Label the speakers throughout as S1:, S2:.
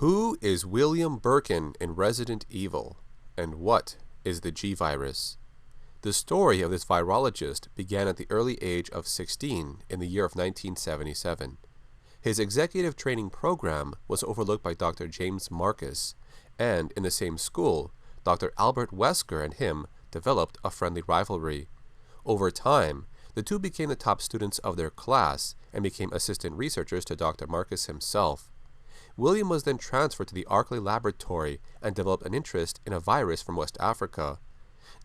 S1: Who is William Birkin in Resident Evil, and what is the G-Virus? The story of this virologist began at the early age of 16 in the year of 1977. His executive training program was overlooked by Dr. James Marcus, and in the same school, Dr. Albert Wesker and him developed a friendly rivalry. Over time, the two became the top students of their class and became assistant researchers to Dr. Marcus himself. William was then transferred to the Arklay laboratory and developed an interest in a virus from West Africa.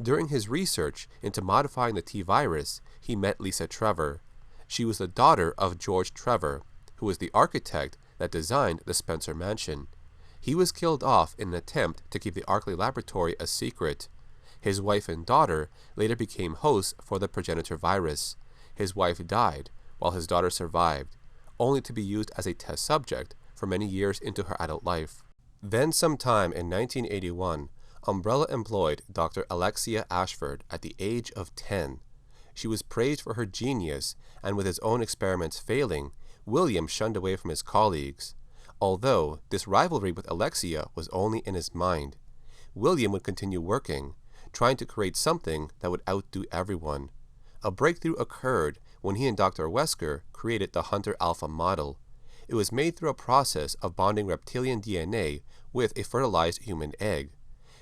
S1: During his research into modifying the T-virus, he met Lisa Trevor. She was the daughter of George Trevor, who was the architect that designed the Spencer Mansion. He was killed off in an attempt to keep the Arklay laboratory a secret. His wife and daughter later became hosts for the progenitor virus. His wife died, while his daughter survived, only to be used as a test subject for many years into her adult life. Then sometime in 1981, Umbrella employed Dr. Alexia Ashford at the age of 10. She was praised for her genius, and with his own experiments failing, William shunned away from his colleagues. Although this rivalry with Alexia was only in his mind, William would continue working, trying to create something that would outdo everyone. A breakthrough occurred when he and Dr. Wesker created the Hunter Alpha model. It was made through a process of bonding reptilian DNA with a fertilized human egg.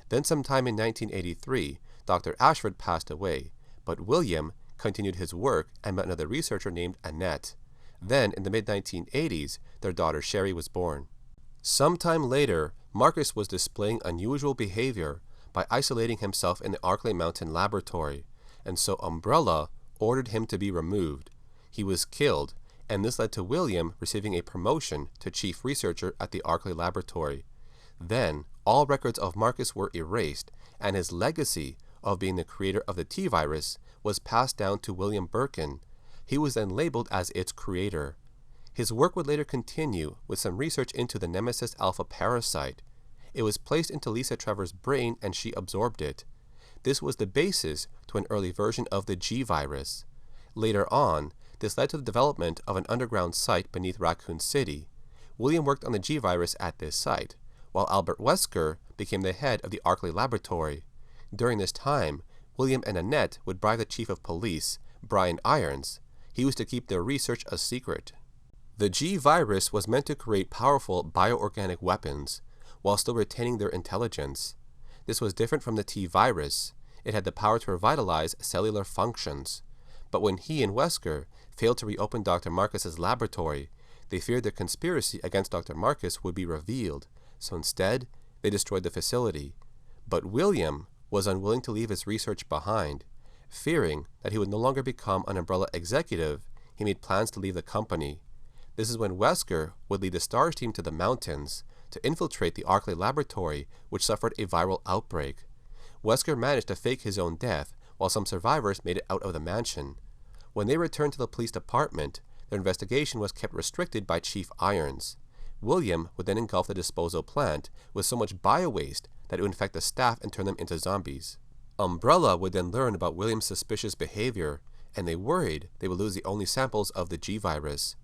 S1: Then sometime in 1983, Dr. Ashford passed away, but William continued his work and met another researcher named Annette. Then, in the mid-1980s, their daughter Sherry was born. Sometime later, Marcus was displaying unusual behavior by isolating himself in the Arklay Mountain laboratory, and so Umbrella ordered him to be removed. He was killed, and this led to William receiving a promotion to chief researcher at the Arklay laboratory. Then, all records of Marcus were erased, and his legacy of being the creator of the T-virus was passed down to William Birkin. He was then labeled as its creator. His work would later continue with some research into the Nemesis alpha parasite. It was placed into Lisa Trevor's brain and she absorbed it. This was the basis to an early version of the G-virus. Later on, this led to the development of an underground site beneath Raccoon City. William worked on the G-virus at this site, while Albert Wesker became the head of the Arklay laboratory. During this time, William and Annette would bribe the chief of police, Brian Irons. He was to keep their research a secret. The G-virus was meant to create powerful bioorganic weapons, while still retaining their intelligence. This was different from the T-virus. It had the power to revitalize cellular functions. But when he and Wesker failed to reopen Dr. Marcus's laboratory, they feared their conspiracy against Dr. Marcus would be revealed, so instead, they destroyed the facility. But William was unwilling to leave his research behind. Fearing that he would no longer become an Umbrella executive, he made plans to leave the company. This is when Wesker would lead the STARS team to the mountains to infiltrate the Arklay laboratory, which suffered a viral outbreak. Wesker managed to fake his own death, while some survivors made it out of the mansion. When they returned to the police department, their investigation was kept restricted by Chief Irons. William would then engulf the disposal plant with so much bio-waste that it would infect the staff and turn them into zombies. Umbrella would then learn about William's suspicious behavior, and they worried they would lose the only samples of the G-virus.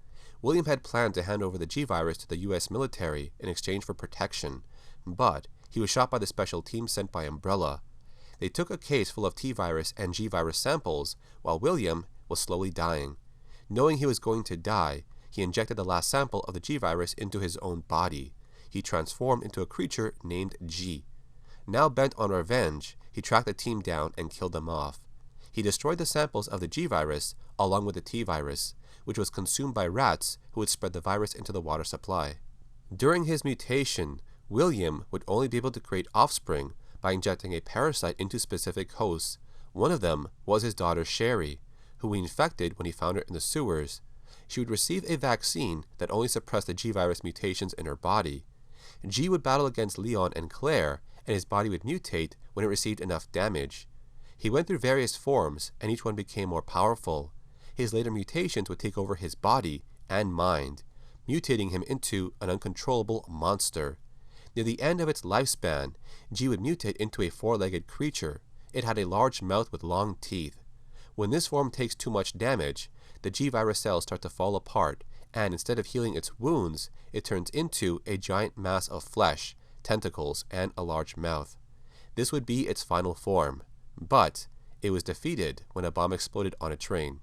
S1: William had planned to hand over the G-virus to the U.S. military in exchange for protection, but he was shot by the special team sent by Umbrella. They took a case full of T-virus and G-virus samples, while William was slowly dying. Knowing he was going to die, he injected the last sample of the G-virus into his own body. He transformed into a creature named G. Now bent on revenge, he tracked the team down and killed them off. He destroyed the samples of the G-virus along with the T-virus, which was consumed by rats who would spread the virus into the water supply. During his mutation, William would only be able to create offspring by injecting a parasite into specific hosts. One of them was his daughter Sherry, who he infected when he found her in the sewers. She would receive a vaccine that only suppressed the G-virus mutations in her body. G would battle against Leon and Claire, and his body would mutate when it received enough damage. He went through various forms, and each one became more powerful. His later mutations would take over his body and mind, mutating him into an uncontrollable monster. Near the end of its lifespan, G would mutate into a four-legged creature. It had a large mouth with long teeth. When this form takes too much damage, the G-virus cells start to fall apart, and instead of healing its wounds, it turns into a giant mass of flesh, tentacles, and a large mouth. This would be its final form, but it was defeated when a bomb exploded on a train.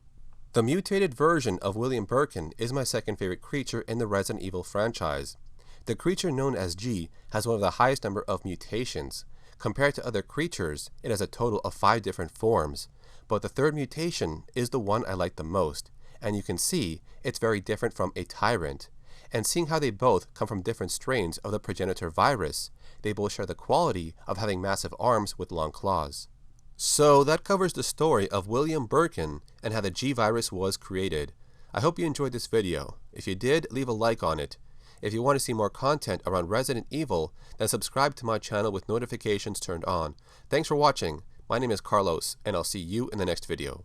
S1: The mutated version of William Birkin is my second favorite creature in the Resident Evil franchise. The creature known as G has one of the highest number of mutations. Compared to other creatures, it has a total of 5 different forms, but the third mutation is the one I like the most, and you can see it's very different from a Tyrant. And seeing how they both come from different strains of the progenitor virus, they both share the quality of having massive arms with long claws. So that covers the story of William Birkin and how the G virus was created. I hope you enjoyed this video. If you did, leave a like on it. If you want to see more content around Resident Evil, then subscribe to my channel with notifications turned on. Thanks for watching. My name is Carlos, and I'll see you in the next video.